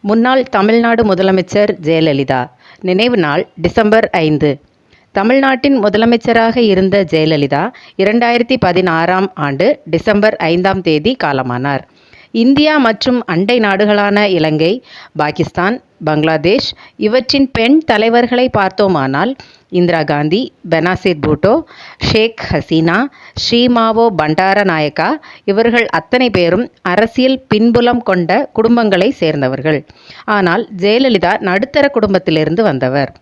முன்னாள் தமிழ்நாடு முதலமைச்சர் ஜெயலலிதா நினைவு நாள் டிசம்பர் 5. தமிழ்நாட்டின் முதலமைச்சராக இருந்த ஜெயலலிதா 2016ஆம் ஆண்டு டிசம்பர் 5ஆம் தேதி காலமானார். இந்தியா மற்றும் அண்டை நாடுகளான இலங்கை, பாகிஸ்தான், பங்களாதேஷ் இவற்றின் பெண் தலைவர்களை பார்த்தோமானால் இந்திரா காந்தி, பெனாசிர் பூட்டோ, ஷேக் ஹசீனா, ஸ்ரீமாவோ பண்டாரநாயக்கா இவர்கள் அத்தனை பேரும் அரசியல் பின்புலம் கொண்ட குடும்பங்களை சேர்ந்தவர்கள். ஆனால் ஜெயலலிதா நடுத்தர குடும்பத்திலிருந்து வந்தவர்.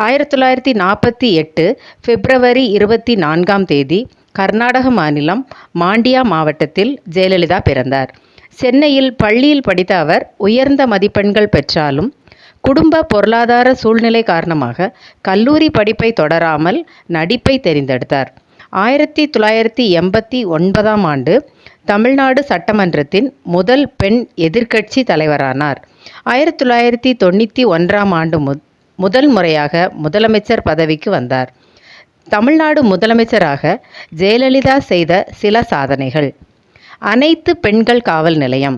1948 பிப்ரவரி 24ஆம் தேதி கர்நாடக மாநிலம் மாண்டியா மாவட்டத்தில் ஜெயலலிதா பிறந்தார். சென்னையில் பள்ளியில் படித்த அவர் உயர்ந்த மதிப்பெண்கள் பெற்றாலும் குடும்ப பொருளாதார சூழ்நிலை காரணமாக கல்லூரி படிப்பை தொடராமல் நடிப்பை தெரிந்தெடுத்தார். 1989ஆம் ஆண்டு தமிழ்நாடு சட்டமன்றத்தின் முதல் பெண் எதிர்க்கட்சி தலைவரானார். 1991ஆம் ஆண்டு முதல் முறையாக முதலமைச்சர் பதவிக்கு வந்தார். தமிழ்நாடு முதலமைச்சராக ஜெயலலிதா செய்த சில சாதனைகள். அனைத்து பெண்கள் காவல் நிலையம்.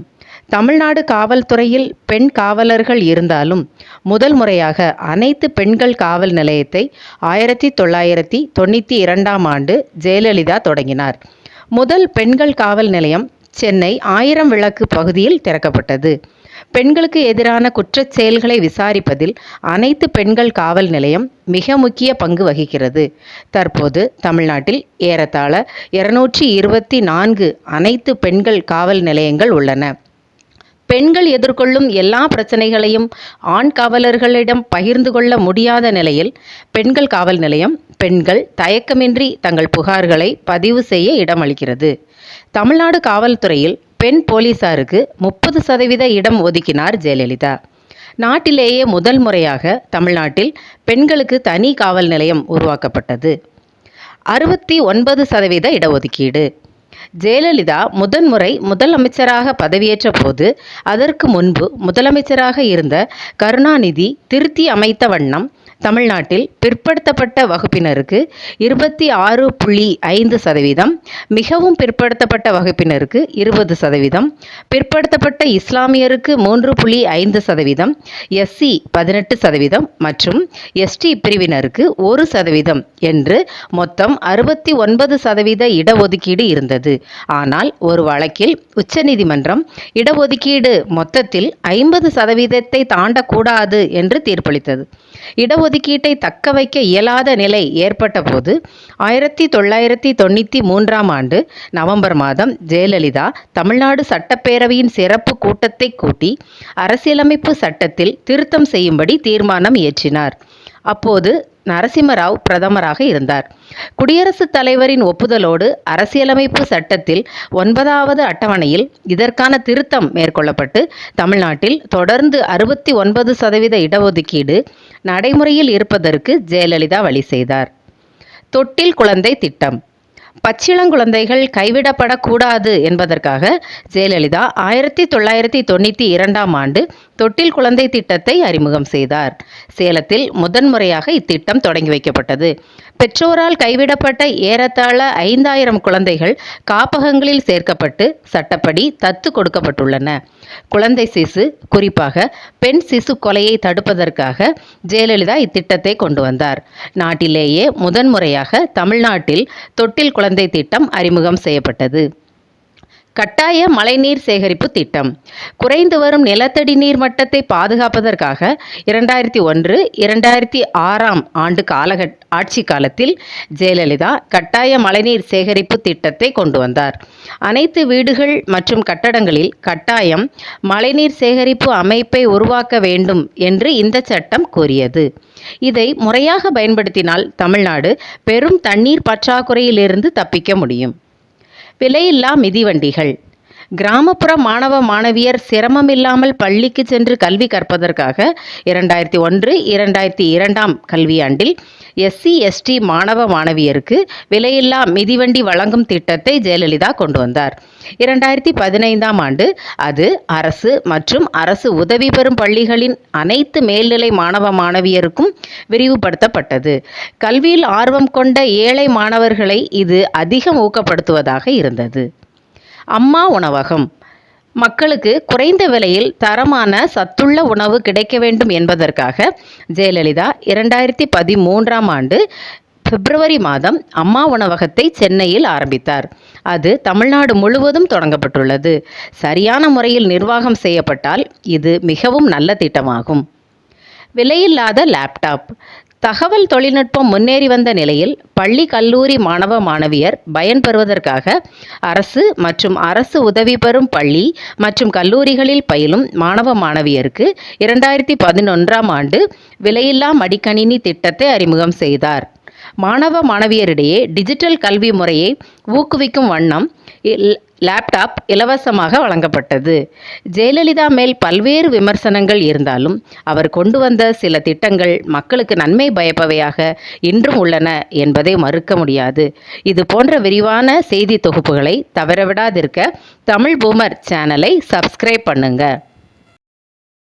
தமிழ்நாடு காவல்துறையில் பெண் காவலர்கள் இருந்தாலும் முதல் முறையாக அனைத்து பெண்கள் காவல் நிலையத்தை 1992ஆம் ஆண்டு ஜெயலலிதா தொடங்கினார். முதல் பெண்கள் காவல் நிலையம் சென்னை 1000 விளக்கு பகுதியில் திறக்கப்பட்டது. பெண்களுக்கு எதிரான குற்றச் செயல்களை விசாரிப்பதில் அனைத்து பெண்கள் காவல் நிலையம் மிக முக்கிய பங்கு வகிக்கிறது. தற்போது தமிழ்நாட்டில் ஏறத்தாழ 224 அனைத்து பெண்கள் காவல் நிலையங்கள் உள்ளன. பெண்கள் எதிர்கொள்ளும் எல்லா பிரச்சனைகளையும் ஆண் காவலர்களிடம் பகிர்ந்து கொள்ள முடியாத நிலையில் பெண்கள் காவல் நிலையம் பெண்கள் தயக்கமின்றி தங்கள் புகார்களை பதிவு செய்ய இடமளிக்கிறது. தமிழ்நாடு காவல்துறையில் பெண் போலீசாருக்கு 30% இடம் ஒதுக்கினார் ஜெயலலிதா. நாட்டிலேயே முதல் முறையாக தமிழ்நாட்டில் பெண்களுக்கு தனி காவல் நிலையம் உருவாக்கப்பட்டது. 69% இடஒதுக்கீடு. ஜெயலலிதா முதன்முறை முதலமைச்சராக பதவியேற்ற போது அதற்கு முன்பு முதலமைச்சராக இருந்த கருணாநிதி திருத்தி அமைத்த வண்ணம் தமிழ்நாட்டில் பிற்படுத்தப்பட்ட வகுப்பினருக்கு 26.5%, மிகவும் பிற்படுத்தப்பட்ட வகுப்பினருக்கு 20%, பிற்படுத்தப்பட்ட இஸ்லாமியருக்கு 3.5%, எஸ்சி 18% மற்றும் எஸ்டி பிரிவினருக்கு 1% என்று மொத்தம் 69% இடஒதுக்கீடு இருந்தது. ஆனால் ஒரு வழக்கில் உச்சநீதிமன்றம் இடஒதுக்கீடு மொத்தத்தில் 50% தாண்டக்கூடாது என்று தீர்ப்பளித்தது. இடஒதுக்கீட்டை தக்க வைக்க இயலாத நிலை ஏற்பட்ட போது 1993ஆம் ஆண்டு நவம்பர் மாதம் ஜெயலலிதா தமிழ்நாடு சட்டப்பேரவையின் சிறப்பு கூட்டத்தை கூட்டி அரசியலமைப்பு சட்டத்தில் திருத்தம் செய்யும்படி தீர்மானம் இயற்றினார். அப்போது நரசிம்மராவ் பிரதமராக இருந்தார். குடியரசுத் தலைவரின் ஒப்புதலோடு அரசியலமைப்பு சட்டத்தில் 9வது அட்டவணையில் இதற்கான திருத்தம் மேற்கொள்ளப்பட்டு தமிழ்நாட்டில் தொடர்ந்து 69% இடஒதுக்கீடு நடைமுறையில் இருப்பதற்கு ஜெயலலிதா வழி செய்தார். தொட்டில் குழந்தை திட்டம். பச்சிளங்குழந்தைகள் கைவிடப்படக்கூடாது என்பதற்காக ஜெயலலிதா 1992ஆம் ஆண்டு தொட்டில் குழந்தை திட்டத்தை அறிமுகம் செய்தார். சேலத்தில் முதன்முறையாக இத்திட்டம் தொடங்கி வைக்கப்பட்டது. பெற்றோரால் கைவிடப்பட்ட ஏறத்தாழ 5000 குழந்தைகள் காப்பகங்களில் சேர்க்கப்பட்டு சட்டப்படி தத்து கொடுக்கப்பட்டுள்ளன. குழந்தை சிசு, குறிப்பாக பெண் சிசு கொலையை தடுப்பதற்காக ஜெயலலிதா இத்திட்டத்தை கொண்டு வந்தார். நாட்டிலேயே முதன்முறையாக தமிழ்நாட்டில் தொட்டில் குழந்தை திட்டம் அறிமுகம் செய்யப்பட்டது. கட்டாய மழைநீர் சேகரிப்பு திட்டம். குறைந்து வரும் நிலத்தடி நீர் மட்டத்தை பாதுகாப்பதற்காக 2001-2006ஆம் ஆண்டு ஆட்சி காலத்தில் ஜெயலலிதா கட்டாய மழைநீர் சேகரிப்பு திட்டத்தை கொண்டு வந்தார். அனைத்து வீடுகள் மற்றும் கட்டடங்களில் கட்டாயம் மழைநீர் சேகரிப்பு அமைப்பை உருவாக்க வேண்டும் என்று இந்த சட்டம் கூறியது. இதை முறையாக பயன்படுத்தினால் தமிழ்நாடு பெரும் தண்ணீர் பற்றாக்குறையிலிருந்து தப்பிக்க முடியும். விலையில்லா மிதிவண்டிகள். கிராமப்புற மாணவ மாணவியர் சிரமமில்லாமல் பள்ளிக்கு சென்று கல்வி கற்பதற்காக 2001-2002ஆம் கல்வியாண்டில் எஸ்சி எஸ்டி மாணவ மாணவியருக்கு விலையில்லா மிதிவண்டி வழங்கும் திட்டத்தை ஜெயலலிதா கொண்டு வந்தார். 2015ஆம் ஆண்டு அது அரசு மற்றும் அரசு உதவி பெறும் பள்ளிகளின் அனைத்து மேல்நிலை மாணவ மாணவியருக்கும் விரிவுபடுத்தப்பட்டது. கல்வியில் ஆர்வம் கொண்ட ஏழை மாணவர்களை இது அதிகம் ஊக்கப்படுத்துவதாக இருந்தது. அம்மா உணவகம். மக்களுக்கு குறைந்த விலையில் தரமான சத்துள்ள உணவு கிடைக்க வேண்டும் என்பதற்காக ஜெயலலிதா 2013ஆம் ஆண்டு பிப்ரவரி மாதம் அம்மா உணவகத்தை சென்னையில் ஆரம்பித்தார். அது தமிழ்நாடு முழுவதும் தொடங்கப்பட்டுள்ளது. சரியான முறையில் நிர்வாகம் செய்யப்பட்டால் இது மிகவும் நல்ல திட்டமாகும். விலையில்லாத லேப்டாப். தகவல் தொழில்நுட்பம் முன்னேறி வந்த நிலையில் பள்ளி கல்லூரி மாணவ மாணவியர் பயன்பெறுவதற்காக அரசு மற்றும் அரசு உதவி பெறும் பள்ளி மற்றும் கல்லூரிகளில் பயிலும் மாணவ மாணவியருக்கு 2011ஆம் ஆண்டு விலையில்லா மடிக்கணினி திட்டத்தை அறிமுகம் செய்தார். மாணவ மாணவியரிடையே டிஜிட்டல் கல்வி முறையை ஊக்குவிக்கும் வண்ணம் லேப்டாப் இலவசமாக வழங்கப்பட்டது. ஜெயலலிதா மேல் பல்வேறு விமர்சனங்கள் இருந்தாலும் அவர் கொண்டு வந்த சில திட்டங்கள் மக்களுக்கு நன்மை பயப்பவையாக இன்றும் உள்ளன என்பதை மறுக்க முடியாது. இது போன்ற விரிவான செய்தி தொகுப்புகளை தவறவிடாதிருக்க தமிழ் பூமர் சேனலை சப்ஸ்கிரைப் பண்ணுங்க.